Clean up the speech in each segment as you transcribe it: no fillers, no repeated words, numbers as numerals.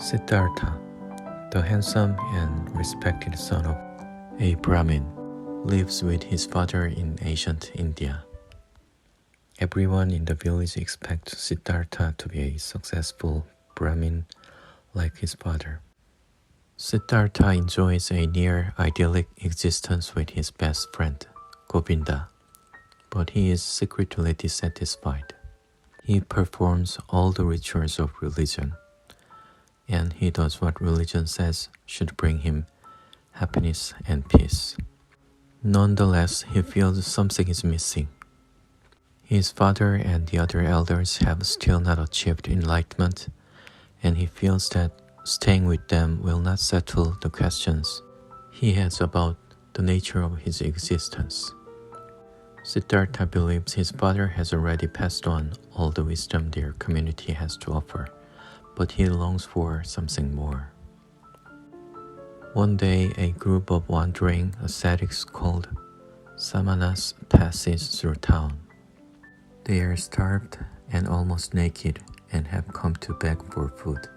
Siddhartha, the handsome and respected son of a Brahmin, lives with his father in ancient India. Everyone in the village expects Siddhartha to be a successful Brahmin like his father. Siddhartha enjoys a near idyllic existence with his best friend, Govinda, but he is secretly dissatisfied. He performs all the rituals of religion, and he does what religion says should bring him happiness and peace. Nonetheless, he feels something is missing. His father and the other elders have still not achieved enlightenment, and he feels that staying with them will not settle the questions he has about the nature of his existence. Siddhartha believes his father has already passed on all the wisdom their community has to offer, but he longs for something more. One day, a group of wandering ascetics called Samanas passes through town. They are starved and almost naked and have come to beg for food.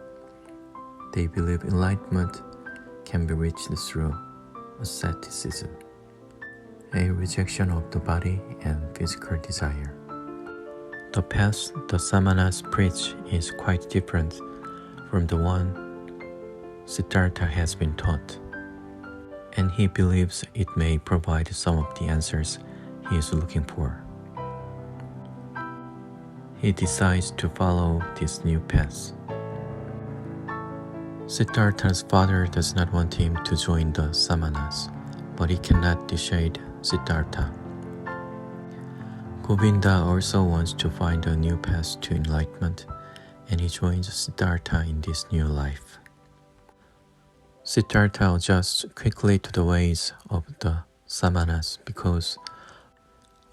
They believe enlightenment can be reached through asceticism, a rejection of the body and physical desire. The path the Samanas preach is quite different from the one Siddhartha has been taught, and he believes it may provide some of the answers he is looking for. He decides to follow this new path. Siddhartha's father does not want him to join the Samanas, but he cannot dissuade Siddhartha. Govinda also wants to find a new path to enlightenment, and he joins Siddhartha in this new life. Siddhartha adjusts quickly to the ways of the Samanas because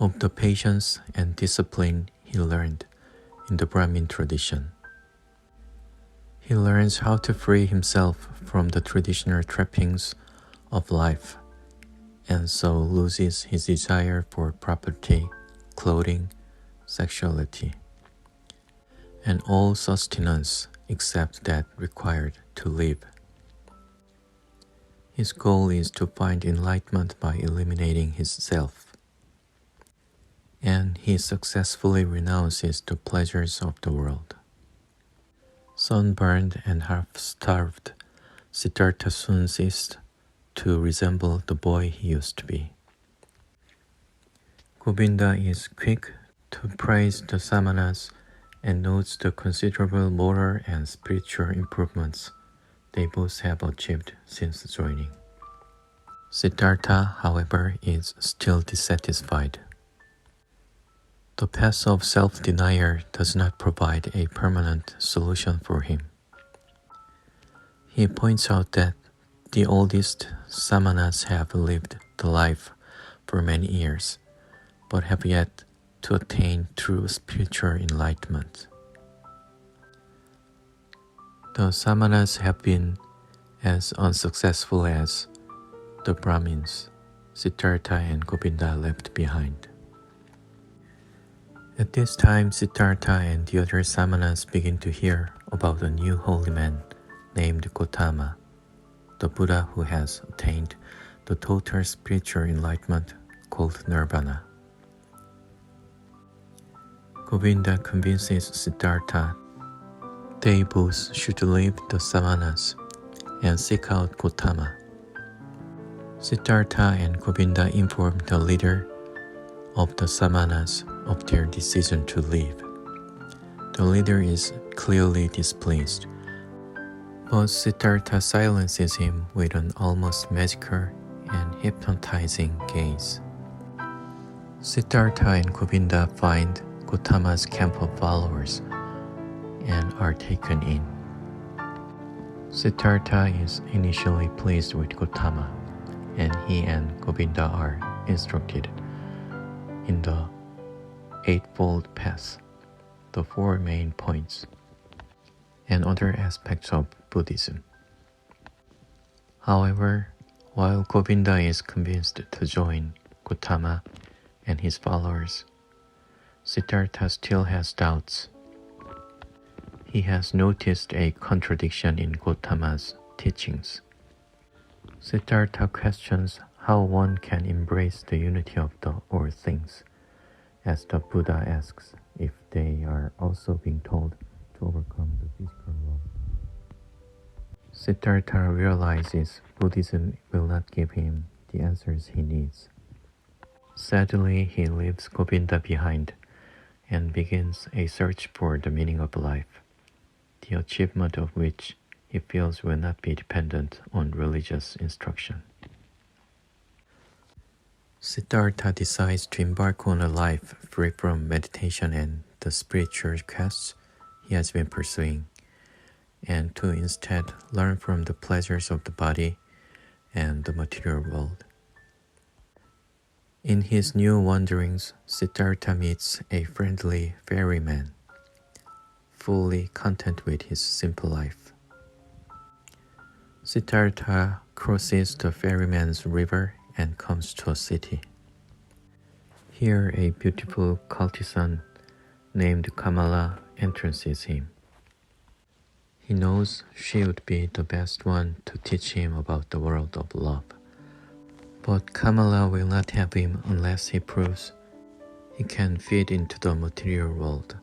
of the patience and discipline he learned in the Brahmin tradition. He learns how to free himself from the traditional trappings of life, and so loses his desire for property, clothing, sexuality, and all sustenance except that required to live. His goal is to find enlightenment by eliminating his self, and he successfully renounces the pleasures of the world. Sunburned and half-starved, Siddhartha soon ceased to resemble the boy he used to be. Govinda is quick to praise the Samanas and notes the considerable moral and spiritual improvements they both have achieved since joining. Siddhartha, however, is still dissatisfied. The path of self-denial does not provide a permanent solution for him. He points out that the oldest Samanas have lived the life for many years, but have yet to attain true spiritual enlightenment. The Samanas have been as unsuccessful as the Brahmins Siddhartha and Govinda left behind. At this time, Siddhartha and the other Samanas begin to hear about a new holy man named Gautama, the Buddha who has attained the total spiritual enlightenment called Nirvana. Govinda convinces Siddhartha they both should leave the Samanas and seek out Gautama. Siddhartha and Govinda inform the leader of the Samanas of their decision to leave. The leader is clearly displeased, but Siddhartha silences him with an almost magical and hypnotizing gaze. Siddhartha and Govinda find Gautama's camp of followers and are taken in. Siddhartha is initially pleased with Gautama, and he and Govinda are instructed in the Eightfold Path, the four main points, and other aspects of Buddhism. However, while Govinda is convinced to join Gautama and his followers, Siddhartha still has doubts. he has noticed a contradiction in Gautama's teachings. Siddhartha questions how one can embrace the unity of all things, as the Buddha asks if they are also being told to overcome the physical world. Siddhartha realizes Buddhism will not give him the answers he needs. Sadly, he leaves Govinda behind and begins a search for the meaning of life, the achievement of which he feels will not be dependent on religious instruction. Siddhartha decides to embark on a life free from meditation and the spiritual quests he has been pursuing, and to instead learn from the pleasures of the body and the material world. In his new wanderings, Siddhartha meets a friendly ferryman, fully content with his simple life. Siddhartha crosses the ferryman's river and comes to a city. Here a beautiful courtesan named Kamala entrances him. He knows she would be the best one to teach him about the world of love. But Kamala will not have him unless he proves he can fit into the material world.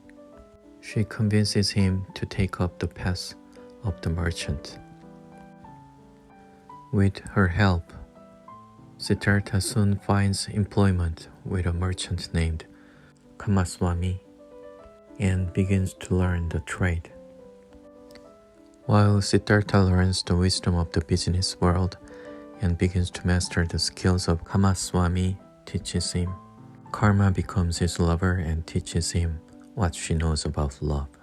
She convinces him to take up the path of the merchant. With her help, Siddhartha soon finds employment with a merchant named Kamaswami and begins to learn the trade. While Siddhartha learns the wisdom of the business world and begins to master the skills of Kamaswami teaches him, Karma becomes his lover and teaches him what she knows about love.